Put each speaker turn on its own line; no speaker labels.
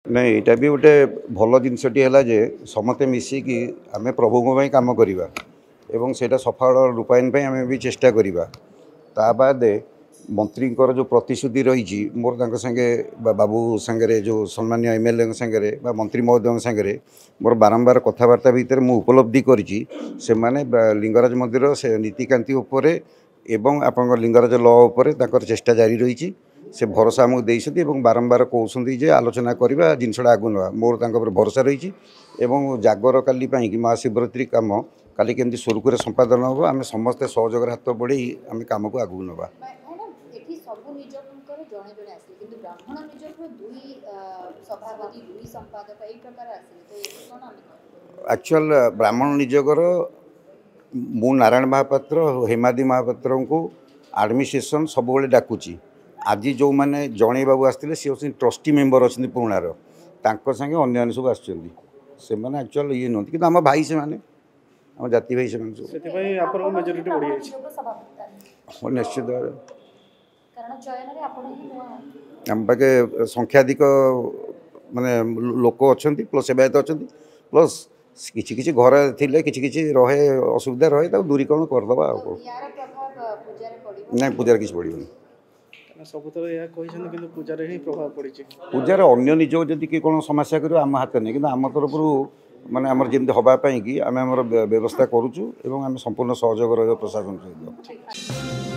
नहीं यहाँ भी गोटे भल जिनसटी है जे समस्ते मिसिकी आम प्रभु काम करवा एवं से सफल रूपायन आम भी चेष्टा करवा ता बाद मंत्री जो प्रतिश्रुति रही मोर संगे बाबू सांगे जो सम्मान्य एमएलए सांगे मंत्री महोदय सांगे मोर बारंबार कथबार्ता भितर मु उपलब्धि करी से लिंगराज मंदिर से नीतिकांति उपरे एवं आप लिंगराज लॉ उपरे चेष्टा जारी रही से भरोसा आमको देते बारंबार कहते जे आलोचना करवा जिनसा आगु ना मोर भरोसा रही जागर काली कि महाशिवरात्रि कम काली केमती सुरुखुरे संपादन हम आम समस्ते सहयोग हाथ बढ़े आम कम को आगू नवा एक्चुअल ब्राह्मण निजोगर मु नारायण महापात्र हेमादी महापात्र को एडमिनिस्ट्रेशन सब डाकुची आज जो मैंने जड़े बाबू आसते सी हूँ ट्रस्टी मेम्बर अच्छा पुराणार संगे अन्य सब आसने एक्चुअल ये नुहत कि आम भाई से आम जाति भाई से निश्चित आम पाखे संख्याधिक माने लोक अच्छा प्लस सेवायत अच्छा प्लस किसी घर थे किसी रहे असुविधा रहे दूरीकरण करदे ना पूजार किसी पड़ोनी पूजार अन्य निज जदि किए कौन समस्या कर आम हाथ नहीं कि आम तरफ माने आमर जमी हाँपाई कि आम व्यवस्था करुचु एवं आम संपूर्ण सहयोग रहा प्रशासन सहित।